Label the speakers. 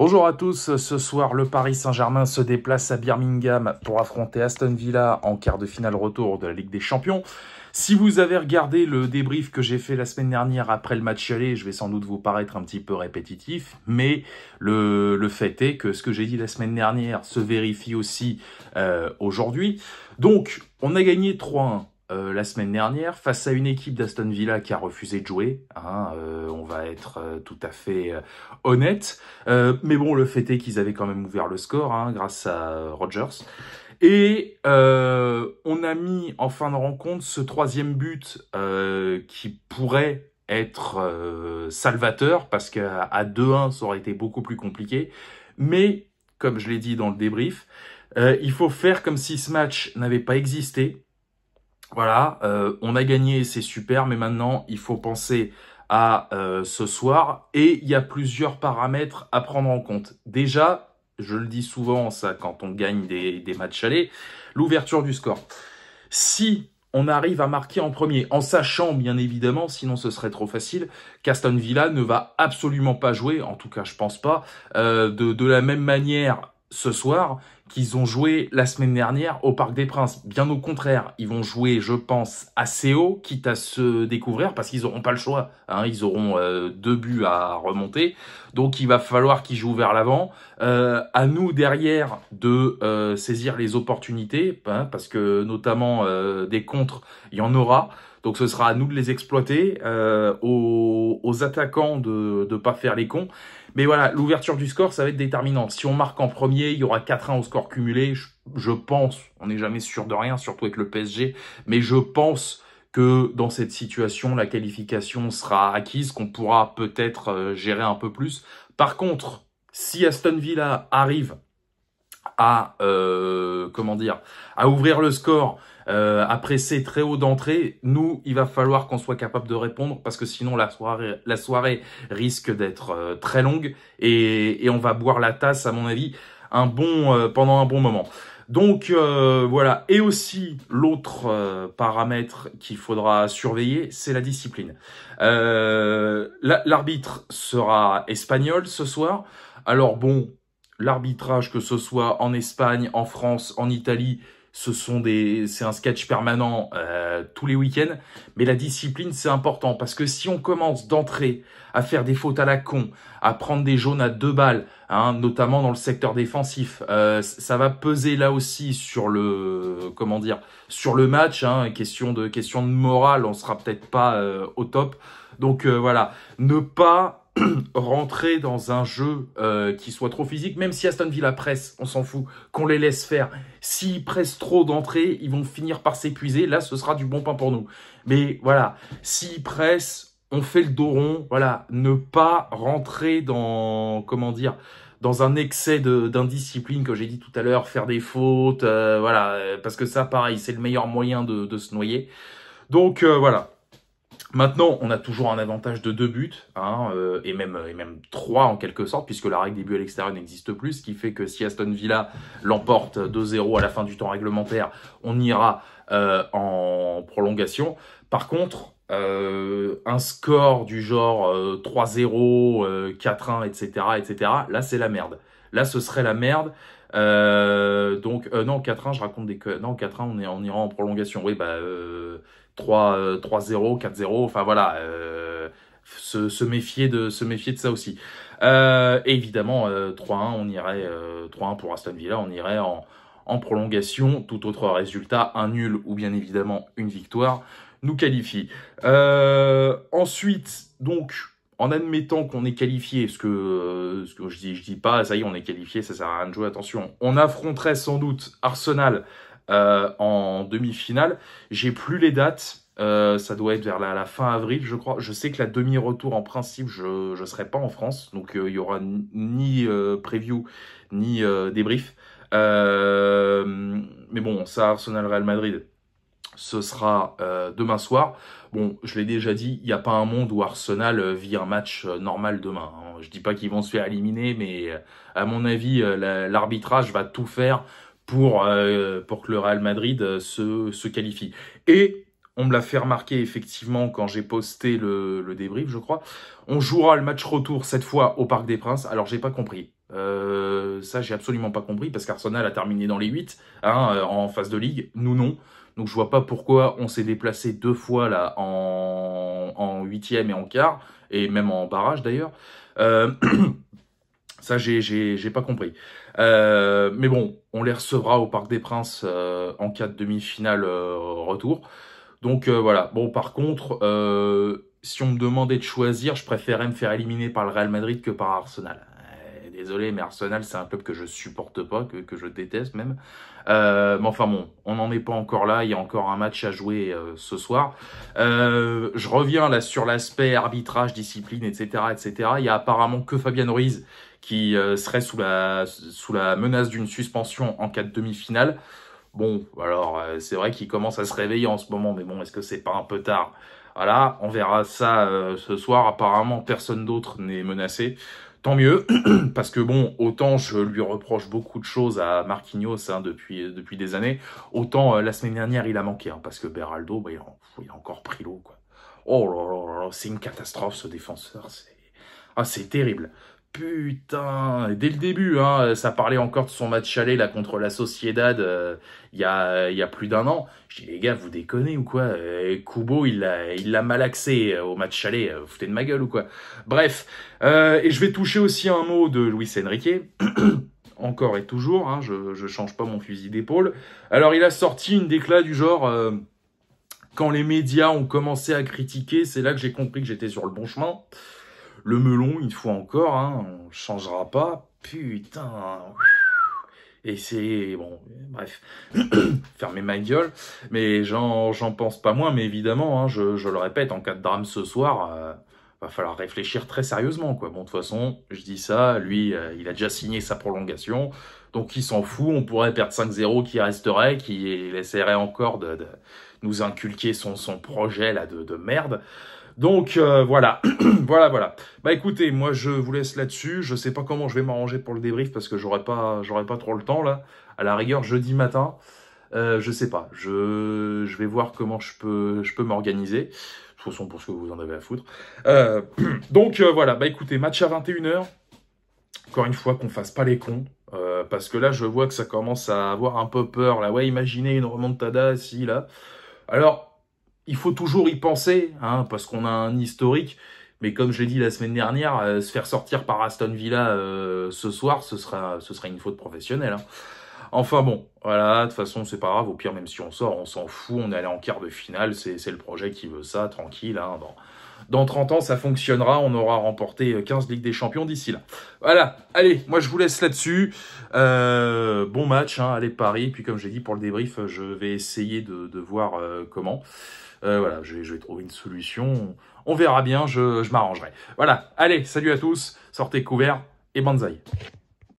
Speaker 1: Bonjour à tous, ce soir le Paris Saint-Germain se déplace à Birmingham pour affronter Aston Villa en quart de finale retour de la Ligue des Champions. Si vous avez regardé le débrief que j'ai fait la semaine dernière après le match aller, je vais sans doute vous paraître un petit peu répétitif, mais le fait est que ce que j'ai dit la semaine dernière se vérifie aussi aujourd'hui. Donc, on a gagné 3-1. La semaine dernière, face à une équipe d'Aston Villa qui a refusé de jouer. On va être tout à fait honnête. Mais bon, le fait est qu'ils avaient quand même ouvert le score grâce à Rodgers. Et on a mis en fin de rencontre ce troisième but qui pourrait être salvateur, parce qu'à 2-1, ça aurait été beaucoup plus compliqué. Mais, comme je l'ai dit dans le débrief, il faut faire comme si ce match n'avait pas existé. Voilà, on a gagné, c'est super, mais maintenant, il faut penser à ce soir. Et il y a plusieurs paramètres à prendre en compte. Déjà, je le dis souvent, ça, quand on gagne des matchs allés, l'ouverture du score. Si on arrive à marquer en premier, en sachant, bien évidemment, sinon ce serait trop facile, qu'Aston Villa ne va absolument pas jouer, en tout cas, je pense pas, de la même manière ce soir qu'ils ont joué la semaine dernière au Parc des Princes. Bien au contraire, ils vont jouer, je pense, assez haut, quitte à se découvrir, parce qu'ils n'auront pas le choix. Ils auront 2 buts à remonter, donc il va falloir qu'ils jouent vers l'avant. À nous, derrière, de saisir les opportunités, parce que notamment des contres, il y en aura. Donc ce sera à nous de les exploiter, aux attaquants de ne pas faire les cons. Mais voilà, l'ouverture du score, ça va être déterminant. Si on marque en premier, il y aura 4-1 au score cumulé. Je pense, on n'est jamais sûr de rien, surtout avec le PSG, mais je pense que dans cette situation, la qualification sera acquise, qu'on pourra peut-être gérer un peu plus. Par contre, si Aston Villa arrive à à ouvrir le score, à presser très haut d'entrée, nous, il va falloir qu'on soit capable de répondre, parce que sinon la soirée risque d'être très longue et on va boire la tasse, à mon avis, pendant un bon moment. Donc voilà. Et aussi l'autre paramètre qu'il faudra surveiller, c'est la discipline. L'arbitre sera espagnol ce soir. Alors bon, l'arbitrage, que ce soit en Espagne, en France, en Italie, c'est un sketch permanent tous les week-ends. Mais la discipline, c'est important, parce que si on commence d'entrée à faire des fautes à la con, à prendre des jaunes à 2 balles, notamment dans le secteur défensif, ça va peser là aussi sur sur le match. Question de morale, on sera peut-être pas au top. Donc voilà, ne pas rentrer dans un jeu qui soit trop physique, même si Aston Villa presse, on s'en fout, qu'on les laisse faire. S'ils pressent trop d'entrée, ils vont finir par s'épuiser. Là, ce sera du bon pain pour nous. Mais voilà, s'ils pressent, on fait le dos rond. Voilà, ne pas rentrer dans, dans un excès d'indiscipline, que j'ai dit tout à l'heure, faire des fautes, parce que ça, pareil, c'est le meilleur moyen de se noyer. Donc voilà. Maintenant, on a toujours un avantage de 2 buts, et même 3 en quelque sorte, puisque la règle des buts à l'extérieur n'existe plus, ce qui fait que si Aston Villa l'emporte 2-0 à la fin du temps réglementaire, on ira en prolongation. Par contre, un score du genre 3-0, 4-1, etc., là c'est la merde. Là, ce serait la merde. Non, 4-1, je raconte non, 4-1, on ira en prolongation. Oui, 3-0, 4-0, enfin voilà, se méfier de ça aussi. Et évidemment, 3-1, on irait 3-1 pour Aston Villa, on irait en prolongation. Tout autre résultat, un nul ou bien évidemment une victoire, nous qualifie. Ensuite, donc, en admettant qu'on est qualifié, ce que je dis pas, ça y est, on est qualifié, ça sert à rien de jouer, attention. On affronterait sans doute Arsenal en demi-finale. J'ai plus les dates, ça doit être vers la fin avril, je crois. Je sais que la demi-retour, en principe, je serai pas en France, donc il y aura ni preview, ni débrief. Mais bon, ça, Arsenal-Real Madrid, ce sera demain soir. Bon, je l'ai déjà dit, il n'y a pas un monde où Arsenal vit un match normal demain. Je dis pas qu'ils vont se faire éliminer, mais à mon avis, l'arbitrage va tout faire pour que le Real Madrid se qualifie. Et On me l'a fait remarquer effectivement quand j'ai posté le débrief, je crois. On jouera le match retour cette fois au Parc des Princes. Alors j'ai pas compris. Ça j'ai absolument pas compris parce qu'Arsenal a terminé dans les 8 hein, en phase de ligue. Nous non. Donc je vois pas pourquoi on s'est déplacé 2 fois là en 8e et en quart et même en barrage d'ailleurs. Ça j'ai pas compris. Mais bon, on les recevra au Parc des Princes en cas de demi-finale retour. Donc voilà, bon par contre, si on me demandait de choisir, je préférais me faire éliminer par le Real Madrid que par Arsenal. Désolé, mais Arsenal, c'est un club que je supporte pas, que je déteste même. Mais enfin bon, on n'en est pas encore là, il y a encore un match à jouer ce soir. Je reviens là sur l'aspect arbitrage, discipline, etc., etc. Il y a apparemment que Fabian Ruiz qui serait sous la menace d'une suspension en cas de demi-finale. Bon, alors, c'est vrai qu'il commence à se réveiller en ce moment, mais bon, est-ce que c'est pas un peu tard? Voilà, on verra ça ce soir. Apparemment, personne d'autre n'est menacé. Tant mieux, parce que bon, autant je lui reproche beaucoup de choses à Marquinhos hein, depuis des années, autant la semaine dernière, il a manqué, hein, parce que Beraldo, bah, il a encore pris l'eau, quoi. Oh là là, c'est une catastrophe, ce défenseur. C'est terrible. Putain, dès le début, hein, ça parlait encore de son match aller là contre la Sociedad il y a plus d'un an. Je dis les gars, vous déconnez ou quoi? Kubo, il l'a malaxé au match aller. Vous foutez de ma gueule ou quoi? Bref, et je vais toucher aussi un mot de Luis Enrique. Encore et toujours, hein, je change pas mon fusil d'épaule. Alors il a sorti une déclat du genre quand les médias ont commencé à critiquer, c'est là que j'ai compris que j'étais sur le bon chemin. Le melon, une fois encore, hein, on changera pas. Putain. Et c'est... Bon, bref. Fermez ma gueule. Mais j'en pense pas moins. Mais évidemment, hein, je le répète, en cas de drame ce soir, va falloir réfléchir très sérieusement, quoi. Bon, de toute façon, je dis ça, lui, il a déjà signé sa prolongation. Donc, il s'en fout. On pourrait perdre 5-0 qui resterait, qui essaierait encore de nous inculquer son projet là de merde. Donc voilà, voilà. Bah écoutez, moi je vous laisse là-dessus. Je sais pas comment je vais m'arranger pour le débrief parce que j'aurai pas trop le temps là. À la rigueur jeudi matin, je sais pas. Je vais voir comment je peux m'organiser. De toute façon pour ce que vous en avez à foutre. Donc voilà, bah écoutez, match à 21h. Encore une fois qu'on fasse pas les cons. Parce que là je vois que ça commence à avoir un peu peur. Là ouais, imaginez une remontada si là. Alors il faut toujours y penser, hein, parce qu'on a un historique. Mais comme je l'ai dit la semaine dernière, se faire sortir par Aston Villa ce soir, ce sera une faute professionnelle. Hein. Enfin bon, voilà, de toute façon, c'est pas grave. Au pire, même si on sort, on s'en fout. On est allé en quart de finale. C'est le projet qui veut ça, tranquille. Hein, dans 30 ans, ça fonctionnera. On aura remporté 15 Ligues des Champions d'ici là. Voilà, allez, moi je vous laisse là-dessus. Bon match, hein, allez Paris. Puis comme j'ai dit pour le débrief, je vais essayer de voir comment. Voilà, je vais trouver une solution. On verra bien, je m'arrangerai. Voilà, allez, salut à tous, sortez couverts et banzai.